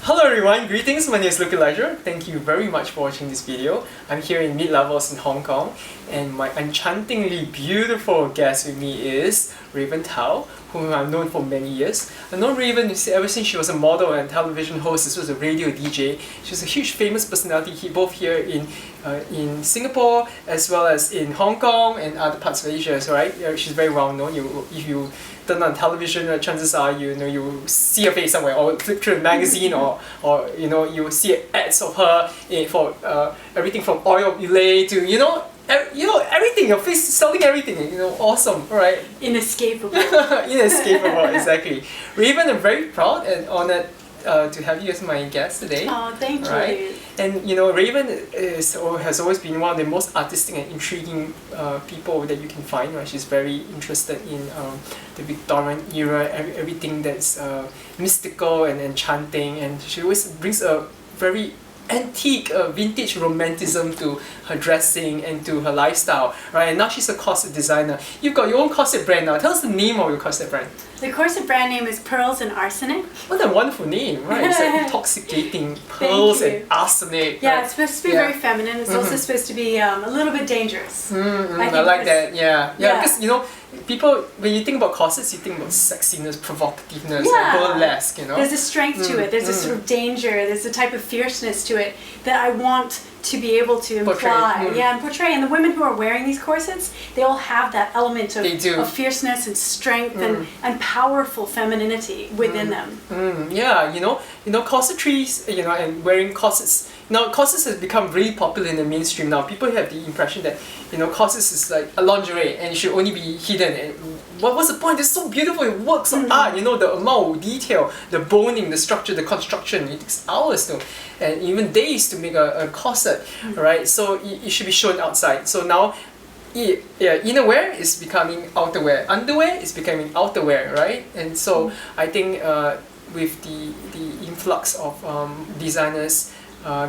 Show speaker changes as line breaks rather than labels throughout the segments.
Hello everyone, greetings, my name is Luke Elijah. Thank you very much for watching this video. I'm here in mid-levels in Hong Kong and my enchantingly beautiful guest with me is Raven Tao, whom I've known for many years. I've known Raven ever since she was a model and television host, as well as a radio DJ. She's a huge famous personality both here in Singapore as well as in Hong Kong and other parts of Asia, right? She's very well known. If you turn on television, chances are you see her face somewhere, or flip through a magazine, or you see ads of her for everything from oil relay to everything. Your face is selling everything. Awesome, right?
Inescapable.
Inescapable, exactly. Raven, I'm very proud and honored to have you as my guest today.
Oh, thank
right?
you.
And Raven has always been one of the most artistic and intriguing people that you can find. Right? She's very interested in the Victorian era, everything that's mystical and enchanting, and she always brings a very antique, vintage romanticism to her dressing and to her lifestyle, right? And now she's a corset designer. You've got your own corset brand now. Tell us the name of your corset brand.
The corset brand name is Pearls and Arsenic.
What a wonderful name, right? It's like intoxicating, pearls and arsenic.
Yeah,
right?
It's supposed to be very feminine. It's also supposed to be a little bit dangerous.
I like that, yeah. Because people, when you think about corsets, you think about sexiness, provocativeness, and burlesque,
There's a strength to it, there's a sort of danger, there's a type of fierceness to it that I want to be able to imply. And portray. And the women who are wearing these corsets, they all have that element of fierceness and strength and powerful femininity within them.
Corsetries, and wearing corsets. Now, corsets has become really popular in the mainstream now. People have the impression that, corsets is like a lingerie and it should only be hidden. And what's the point? It's so beautiful, it works of art, the amount of detail, the boning, the structure, the construction. It takes hours and even days to make a corset, right? So it should be shown outside. So now, innerwear is becoming outerwear. Underwear is becoming outerwear, right? And so I think with the influx of designers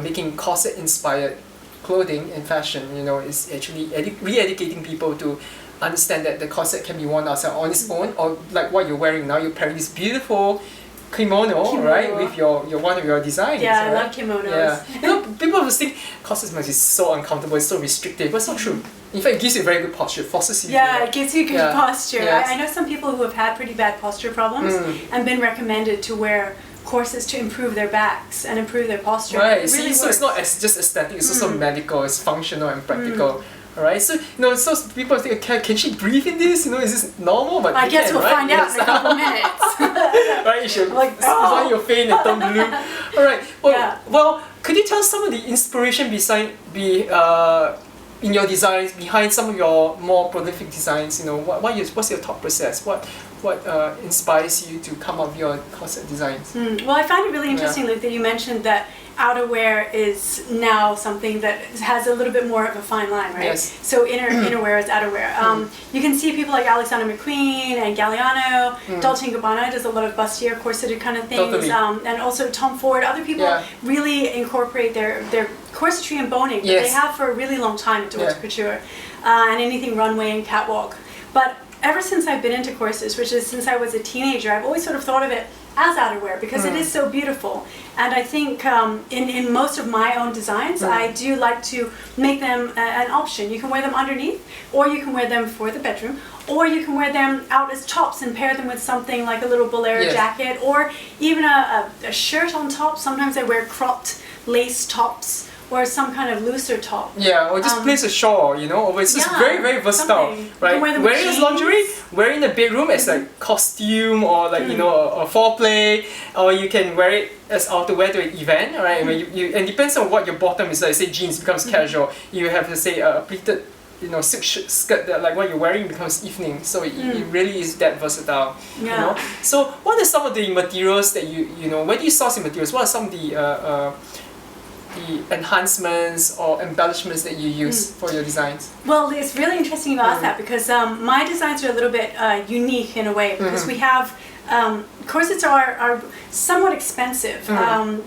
making corset-inspired clothing and fashion, is actually re-educating people to understand that the corset can be worn outside on its own, or like what you're wearing now. You're pairing this beautiful kimono, right, with your one of your designs.
Yeah,
right?
I love kimonos.
Yeah, people always think corsets must be so uncomfortable, it's so restrictive, but it's not true. In fact, it gives you very good posture, forces you.
Yeah, it gives you good posture.
Yes.
I know some people who have had pretty bad posture problems and been recommended to wear corsets to improve their backs and improve their posture.
Right,
it really
so it's not just aesthetic, it's also medical, it's functional and practical. Alright, so so people think, can she breathe in this? Is this normal? But
I guess we'll find out in a couple minutes.
Right, you should on your face and turn blue. Alright, well, could you tell us some of the inspiration in your designs, behind some of your more prolific designs? What's your thought process? What inspires you to come up with your corset designs?
Well, I find it really interesting, Luke, that you mentioned that outerwear is now something that has a little bit more of a fine line, right?
Yes.
So innerwear is outerwear. You can see people like Alexander McQueen and Galliano, Dolce & Gabbana does a lot of bustier corseted kind of things,
Totally.
And also Tom Ford. Other people really incorporate their corsetry and boning that they have for a really long time into haute couture, and anything runway and catwalk. But ever since I've been into corsets, which is since I was a teenager, I've always sort of thought of it as outerwear because it is so beautiful. And I think in most of my own designs, I do like to make them an option. You can wear them underneath, or you can wear them for the bedroom, or you can wear them out as tops and pair them with something like a little bolero jacket, or even a shirt on top. Sometimes I wear cropped lace tops, or some kind of looser top. Yeah,
or just place a shawl, over. It's just very, very versatile, right? Wearing as lingerie, wearing in the bedroom as like costume, or like a foreplay, or you can wear it as outerwear to an event, right? Where and depends on what your bottom is like. Say jeans becomes casual, you have to say a pleated silk skirt that like what you're wearing becomes evening. So it really is that versatile. So what are some of the materials that where do you source the materials? What are some of the enhancements or embellishments that you use for your designs?
Well, it's really interesting you ask that because my designs are a little bit unique in a way because we have corsets are somewhat expensive,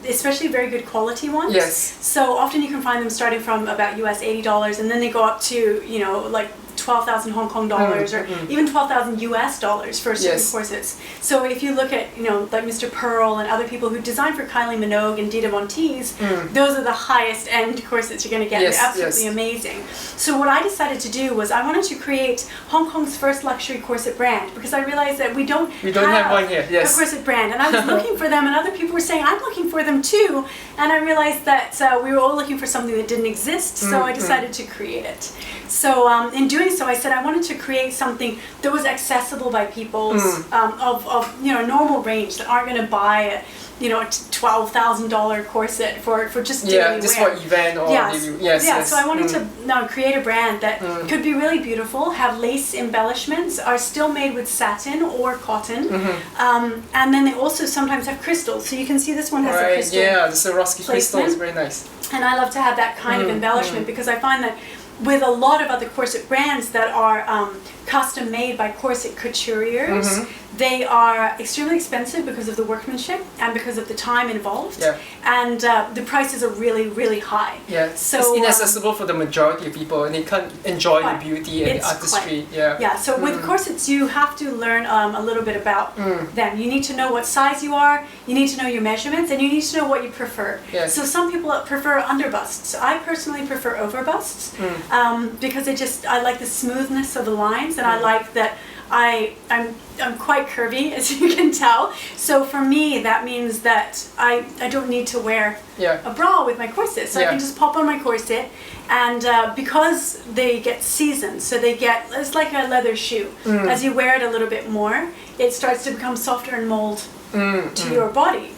especially very good quality ones.
Yes.
So often you can find them starting from about US $80 and then they go up to like 12,000 Hong Kong dollars or even 12,000 US dollars for certain corsets. So if you look at, like Mr. Pearl and other people who design for Kylie Minogue and Dita Von Teese, those are the highest end corsets you're going to get. They're absolutely amazing. So what I decided to do was I wanted to create Hong Kong's first luxury corset brand, because I realized that we don't have
one here.
a corset brand. And I was looking for them, and other people were saying, I'm looking for them too. And I realized that we were all looking for something that didn't exist, so I decided to create it. So in doing so, I said I wanted to create something that was accessible by people of normal range, that aren't going to buy a $12,000 corset for just daily wear.
Just for event or
So I wanted to create a brand that could be really beautiful, have lace embellishments, are still made with satin or cotton, and then they also sometimes have crystals. So you can see this one has a crystal.
Yeah, the Swarovski crystal is very nice.
And I love to have that kind of embellishment, because I find that with a lot of other corset brands that are custom made by corset couturiers, they are extremely expensive because of the workmanship and because of the time involved. And the prices are really, really high.
So it's inaccessible for the majority of people, and they can't enjoy the beauty and the artistry.
So with corsets, you have to learn a little bit about them. You need to know what size you are, you need to know your measurements, and you need to know what you prefer. So some people prefer underbusts. I personally prefer overbusts, because I like the smoothness of the lines, and I like that I'm quite curvy, as you can tell. So for me, that means that I don't need to wear a bra with my corset. So I can just pop on my corset, and because they get seasoned, so it's like a leather shoe. As you wear it a little bit more, it starts to become softer and mold to your body.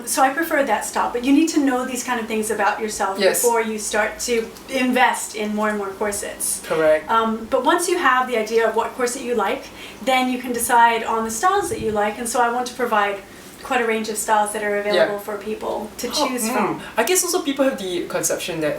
So I prefer that style, but you need to know these kind of things about yourself before you start to invest in more and more corsets.
Correct.
But once you have the idea of what corset you like, then you can decide on the styles that you like, and so I want to provide quite a range of styles that are available for people to choose from.
I guess also people have the conception that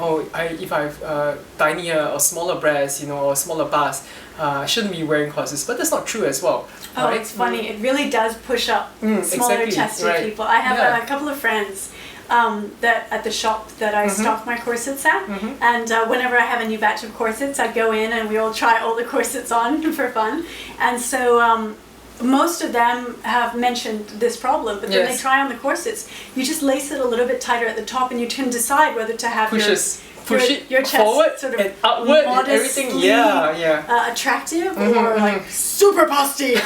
if I have tinier or smaller breasts, or smaller bust, I shouldn't be wearing corsets, but that's not true as well. Right?
It's funny. It really does push up smaller chested people. I have a couple of friends that at the shop that I stock my corsets at, and whenever I have a new batch of corsets, I go in and we all try all the corsets on for fun. And so most of them have mentioned this problem, but then they try on the corsets. You just lace it a little bit tighter at the top, and you can decide whether to have your chest
forward
sort of
and outward and everything.
Attractive or like super busty.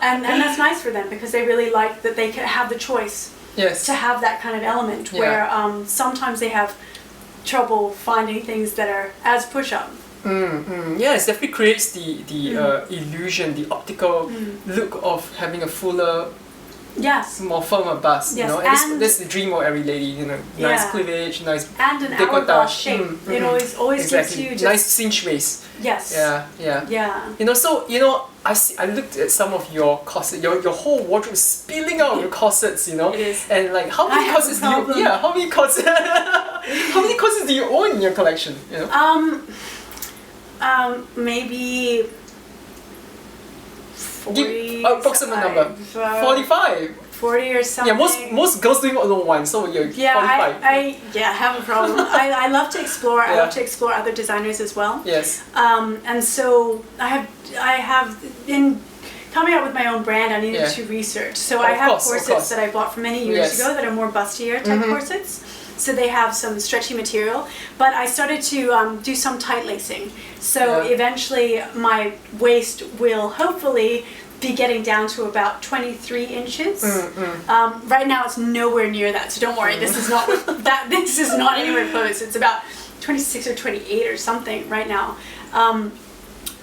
and that's nice for them, because they really like that they can have the choice to have that kind of element, where sometimes they have trouble finding things that are as push-up.
Yeah, it definitely creates the illusion, the optical look of having a fuller, more firmer bust. And that's the dream of every lady. Nice cleavage, nice
and an hourglass shape. It always gives you just
nice cinch waist. So I looked at some of your corsets. Your whole wardrobe is spilling out of your corsets.
It is.
And like, how many corsets do you? Yeah, how many corsets? How many corsets do you own in your collection?
Maybe 40.
Approximate number. 45.
40 or something.
Yeah, most girls doing only one, so you're 45.
I have a problem. I love to explore. I love to explore other designers as well. And so I have in coming out with my own brand, I needed to research. So I have corsets that I bought from many years ago that are more bustier type corsets. So they have some stretchy material, but I started to do some tight lacing. So eventually my waist will hopefully be getting down to about 23 inches. Right now it's nowhere near that, so don't worry. This is not that. This is not anywhere close. It's about 26 or 28 or something right now.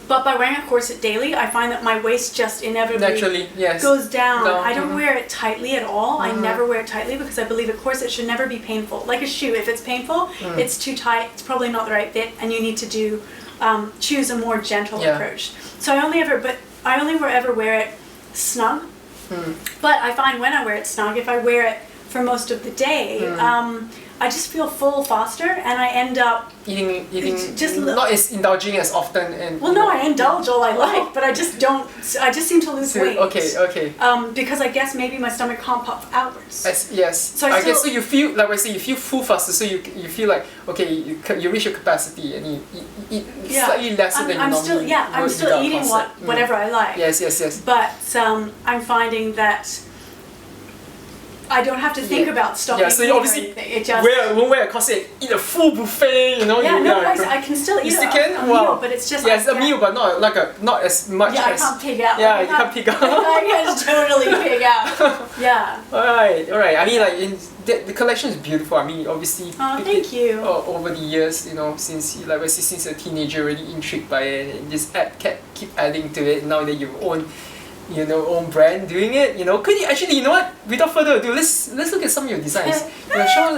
But by wearing a corset daily, I find that my waist just inevitably goes down. I don't wear it tightly at all. I never wear it tightly, because I believe a corset should never be painful. Like a shoe, if it's painful, it's too tight, it's probably not the right fit, and you need to choose a more gentle approach. So I only ever wear it snug. But I find when I wear it snug, if I wear it for most of the day, I just feel full faster, and I end up
eating just not as indulging as often. And
well, no, I indulge all I like, but I just don't. I just seem to lose weight.
Okay.
Because I guess maybe my stomach can't pop outwards.
Yes.
So
I guess so. You feel like I say, you feel full faster. So you feel like okay, you reach your capacity, and you eat slightly lesser than you normally.
I'm still eating whatever I like.
Yes.
But I'm finding that I don't have to think about stopping
so you obviously won't wear a corset, eat a full buffet, you know.
I can still eat a meal, but it's just
a meal, but not as much as.
I can't pig out.
Yeah, you can't pig out.
I can totally pig out. Yeah.
Alright. I mean, like the collection is beautiful. I mean, obviously.
Oh, thank you.
Over the years, you know, since a teenager, really intrigued by it, and just keep adding to it. Now that you own brand doing it, you know. Could you actually, you know what? Without further ado, let's look at some of your designs.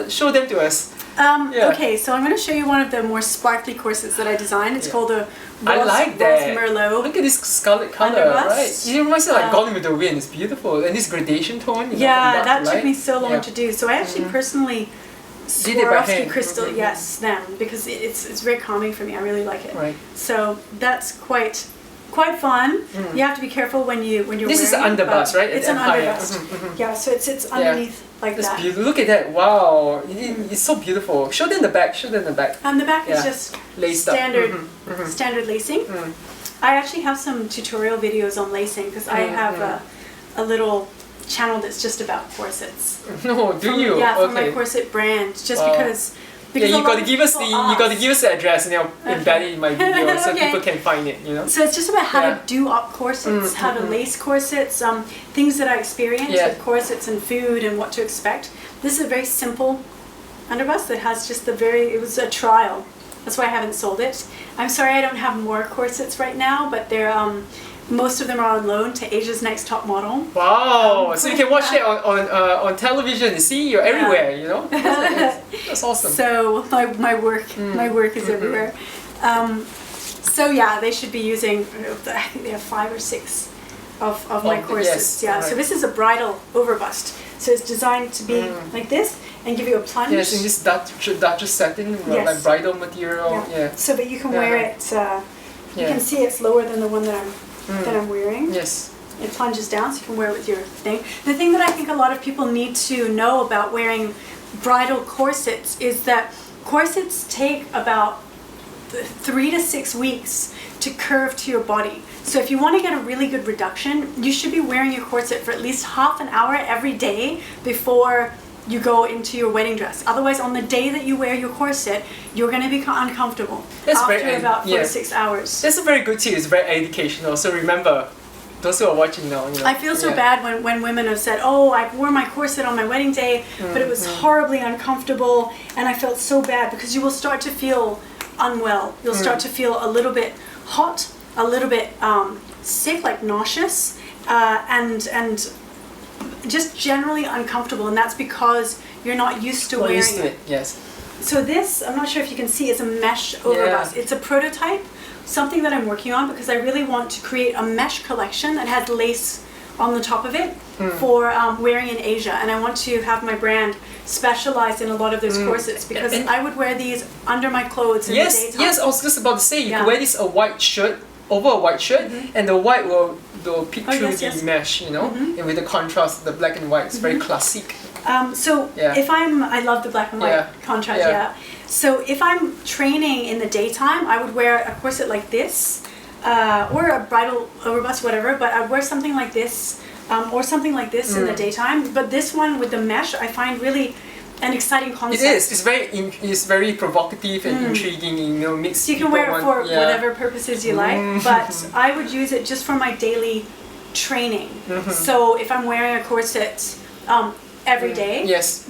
Show them to us.
Okay, so I'm going to show you one of the more sparkly corsets that I designed. It's called a Rose Merlot.
Look at this scarlet color, right? It reminds me of like Gone with the Wind. It's beautiful, and this gradation tone.
That took me so long to do. So I actually personally Swarovski crystal, them, because it's very calming for me. I really like it.
Right.
So that's quite fun. You have to be careful when you're wearing it.
This is an underbust, right?
It's an underbust. Yeah, so it sits underneath like
that's
that.
Beautiful. Look at that! Wow, it's so beautiful. Show them the back.
The back is just
laced
standard lacing. I actually have some tutorial videos on lacing because I have a little channel that's just about corsets.
No, do you?
Yeah, from my corset brand. Just because
you got to give us the address, and I'll embed it in my video so people can find it. You know.
So it's just about how to do up corsets, how to lace corsets, things that I experienced with corsets and food and what to expect. This is a very simple underbust that has just it was a trial. That's why I haven't sold it. I'm sorry I don't have more corsets right now, but they're most of them are on loan to Asia's Next Top Model.
Wow! So you can watch it on television. You see, you're everywhere. You know, that's awesome.
So my work is everywhere. So they should be using. I think they have 5 or 6 of my corsets.
Right.
So this is a bridal overbust. So it's designed to be like this and give you a plunge.
Yes, in this Dutch setting, like bridal material. Yeah.
So, but you can wear it. You can see it's lower than the one that I'm wearing.
Yes.
It plunges down, so you can wear it with your thing. The thing that I think a lot of people need to know about wearing bridal corsets is that corsets take about 3 to 6 weeks to curve to your body. So if you want to get a really good reduction, you should be wearing your corset for at least half an hour every day before you go into your wedding dress. Otherwise, on the day that you wear your corset, you're going to become uncomfortable after about 4 to 6 hours.
That's a very good tip. It's very educational. So remember, those who are watching now,
I feel so bad when women have said, "Oh, I wore my corset on my wedding day, but it was horribly uncomfortable," and I felt so bad, because you will start to feel unwell. You'll start to feel a little bit hot, a little bit sick, like nauseous, and just generally uncomfortable, and that's because you're not used to wearing it.
Yes.
So this, I'm not sure if you can see, is a mesh overbust. It's a prototype, something that I'm working on, because I really want to create a mesh collection that has lace on the top of it for wearing in Asia, and I want to have my brand specialized in a lot of those corsets, because I would wear these under my clothes in the daytime.
Yes, I was just about to say, you can wear this over a white shirt, and the white will peek through the mesh, you know, and with the contrast, the black and white, it's very classic.
I love the black and white contrast, So if I'm training in the daytime, I would wear a corset like this, or a bridal overbust, whatever, but I'd wear something like this, or something like this in the daytime. But this one with the mesh, I find really an exciting concept.
It is. It's very provocative and intriguing. You know, makes
you can wear it for whatever purposes you like. But I would use it just for my daily training. So if I'm wearing a corset every day,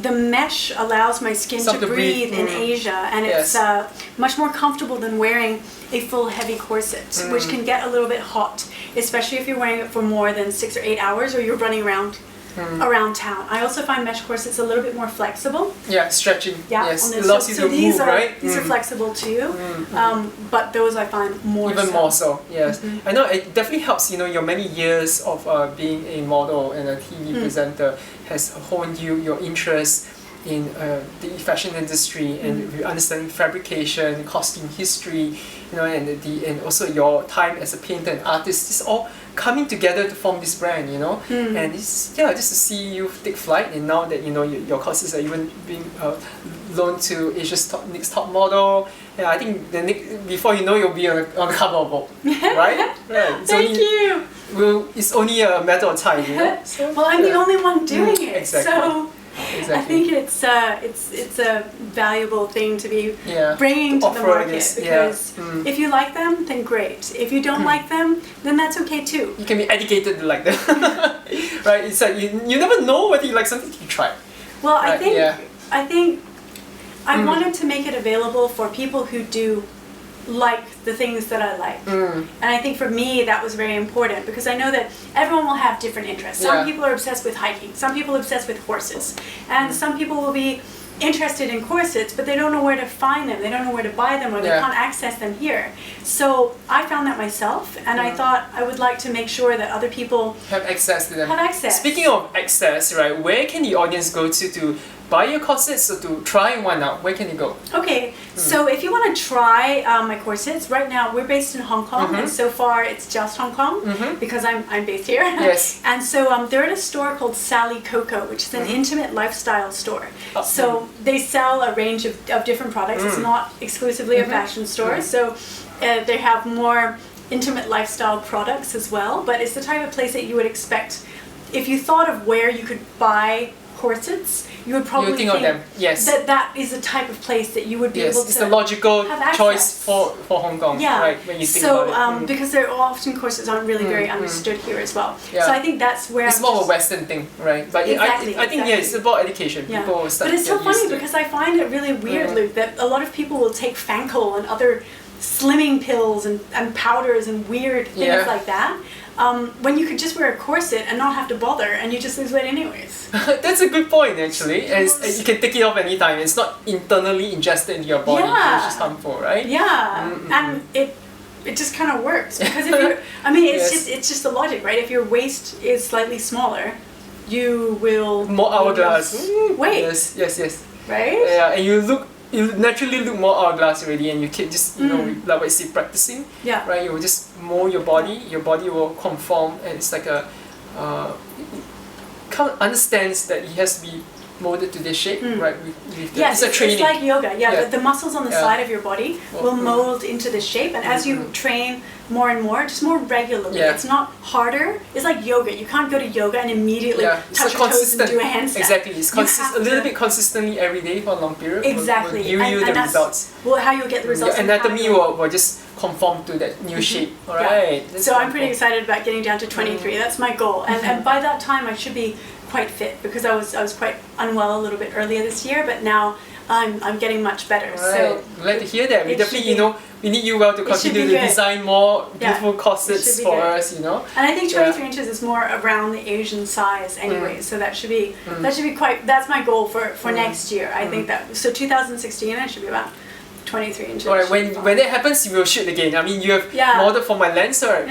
the mesh allows my skin to breathe in Asia, and it's much more comfortable than wearing a full heavy corset, which can get a little bit hot, especially if you're wearing it for more than 6 or 8 hours, or you're running around around town. I also find mesh corsets a little bit more flexible.
Yeah, stretching.
Yeah,
yes, it
so,
allows you to
these
move,
are
right?
these are flexible too, but those I find more
even
so.
more so. Yes, I know it definitely helps. You know, your many years of being a model and a TV presenter has honed your interest in the fashion industry and understanding fabrication, costume history, you know, and also your time as a painter and artist. It's all coming together to form this brand, you know. And it's just to see you take flight, and now that you know your corsets are even being loaned to Asia's next top model. Yeah, I think before you know you'll be on the cover of Vogue, right? Right.
Thank you.
Well, it's only a matter of time, you know. So,
well, I'm the only one doing it,
exactly.
so.
Exactly.
I think it's a valuable thing to be bringing to the market because if you like them, then great. If you don't like them, then that's okay too.
You can be educated to like them, right? It's like you never know whether you like something till you try.
Well, right? I think I wanted to make it available for people who do like the things that I like. And I think for me that was very important because I know that everyone will have different interests. Some people are obsessed with hiking, some people are obsessed with horses, and some people will be interested in corsets but they don't know where to find them, they don't know where to buy them, or they can't access them here. So I found that myself, and I thought I would like to make sure that other people
have access to them.
Have access.
Speaking of access, right, where can the audience go to buy your corsets or to try one out? Where can you go?
Okay, so if you want to try my corsets, right now we're based in Hong Kong, and so far it's just Hong Kong because I'm based here.
Yes.
And so they're at a store called Sally Coco, which is an intimate lifestyle store. So they sell a range of different products. It's not exclusively a fashion store. So they have more intimate lifestyle products as well, but it's the type of place that you would expect. If you thought of where you could buy corsets, you would probably think
of them. Yes.
that is a type of place that you would be able to
it's the logical
have
choice for Hong Kong, right? When you think about it.
Because there often corsets aren't really very understood here as well.
Yeah.
So I think that's where
it's more of a Western thing, right? But I think it's about education.
Yeah.
People start
but it's so
to get
funny
used to
because I find it really weird, Luke, that a lot of people will take Fancol and other slimming pills and powders and weird things like that. When you could just wear a corset and not have to bother, and you just lose weight anyways.
That's a good point, actually. And you can take it off anytime. It's not internally ingested into your body, which is harmful, right?
Yeah, and it just kind of works because if you're, I mean, it's just the logic, right? If your waist is slightly smaller, you will
more hourglass.
Weight.
Yes.
Right.
Yeah, and you naturally look more hourglass already, and you keep just like what you say, practicing.
Yeah.
Right. You will just mold your body. Your body will conform, and it's like a kind of understands that it has to be molded to this shape, right?
Yes,
it's a training.
It's like yoga. Yeah, the muscles on the side of your body will mold into the shape, and as you train more and more, just more regularly. It's not harder. It's like yoga. You can't go to yoga and immediately touch your toes and do a handstand.
Exactly. It's a little bit consistently every day for a long period.
Exactly.
Will give you the results.
Well, how you'll get the results.
Your anatomy will just conform to that new shape. All right.
So I'm pretty excited about getting down to 23. That's my goal, and by that time I should be quite fit because I was quite unwell a little bit earlier this year, but now I'm getting much better.
Right.
So
glad to hear that. We definitely we need you to continue to design more beautiful corsets for us, And
I think 23 inches is more around the Asian size anyway, so that should be quite. That's my goal for next year. I think that 2016 I should be about 23 inches.
Alright, when that happens, you will shoot again. I mean, you have modeled for my lens, right?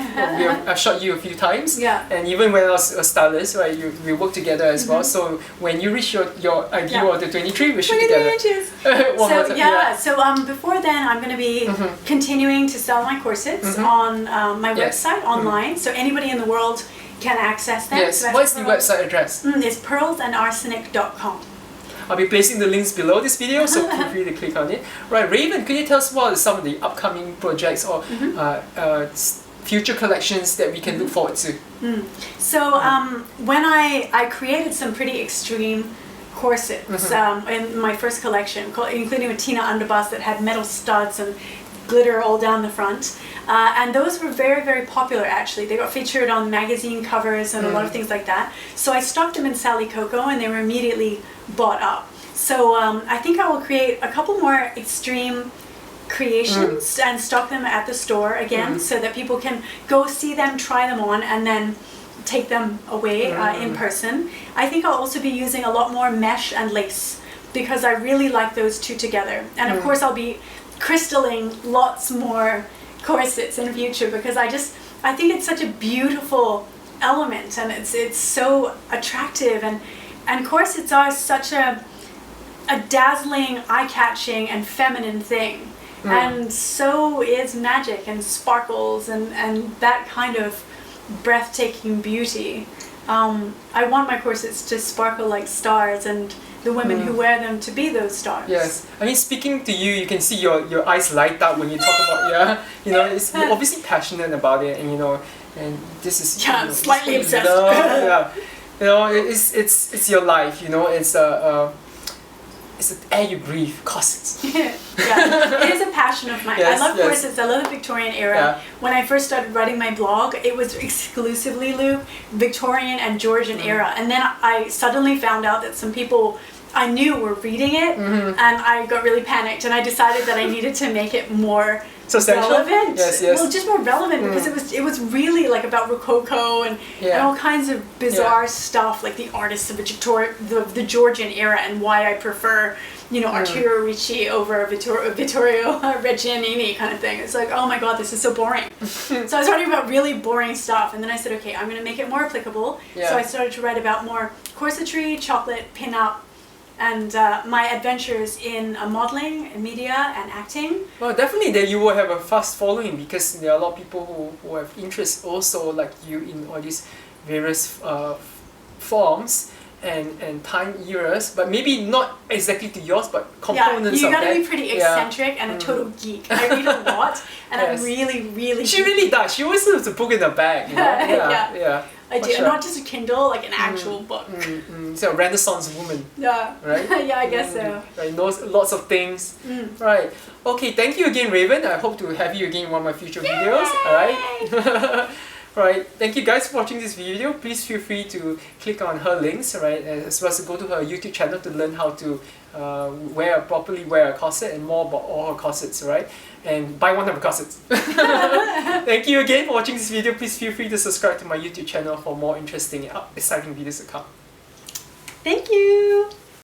I've shot you a few times.
Yeah.
And even when I was a stylist, right, we worked together as well. So when you reach your ideal of the 23, we shoot together.
23 inches. So before then, I'm going to be continuing to sell my corsets on my website online. So anybody in the world can access them.
Yes.
So
what's the website address?
It's pearlsandarsenic.com.
I'll be placing the links below this video, so feel free to click on it. Right, Raven, could you tell us what are some of the upcoming projects or future collections that we can look forward to?
So when I created some pretty extreme corsets in my first collection, including a Tina underbust that had metal studs and glitter all down the front. And those were very, very popular actually. They got featured on magazine covers and a lot of things like that. So I stocked them in Sally Coco and they were immediately bought up. So I think I will create a couple more extreme creations and stock them at the store again so that people can go see them, try them on, and then take them away in person. I think I'll also be using a lot more mesh and lace because I really like those two together. And of course I'll be crystalling lots more corsets in the future because I think it's such a beautiful element and it's so attractive, and corsets are such a dazzling, eye-catching and feminine thing. And so is magic and sparkles and that kind of breathtaking beauty. I want my corsets to sparkle like stars and the women who wear them to be those stars.
Yes, I mean, speaking to you, you can see your eyes light up when you talk about you're obviously passionate about it, and and this is
slightly obsessed.
It's your life. It's the air you breathe. Corsets.
It is a passion of mine.
Yes,
I love corsets. I love the Victorian era.
Yeah.
When I first started writing my blog, it was exclusively, Luke, Victorian and Georgian era. And then I suddenly found out that some people I knew were reading it, and I got really panicked. And I decided that I needed to make it more relevant.
Yes.
Well, just more relevant because it was really like about Rococo and all kinds of bizarre stuff, like the artists of the Georgian era and why I prefer Arturo Ricci over Vittorio Reggianini kind of thing. It's like, oh my god, this is so boring. So I was writing about really boring stuff, and then I said, okay, I'm going to make it more applicable. So I started to write about more corsetry, chocolate, pin-up, and my adventures in modeling, media, and acting.
Well, definitely that you will have a fast following because there are a lot of people who have interest also like you in all these various forms and time eras, but maybe not exactly to yours, but components of that.
You gotta be pretty eccentric and a total geek. I read a lot, and I'm really...
She really does. She always has a book in her bag,
I do, and not just a Kindle, like an actual book.
So a Renaissance woman.
Yeah.
Right?
I guess so.
Right, knows lots of things. Right. Okay, thank you again, Raven. I hope to have you again in one of my future videos. Alright? Right, thank you guys for watching this video. Please feel free to click on her links, right, as well as go to her YouTube channel to learn how to properly wear a corset and more about all her corsets, right? And buy one of her corsets. Thank you again for watching this video. Please feel free to subscribe to my YouTube channel for more interesting, exciting videos to come.
Thank you!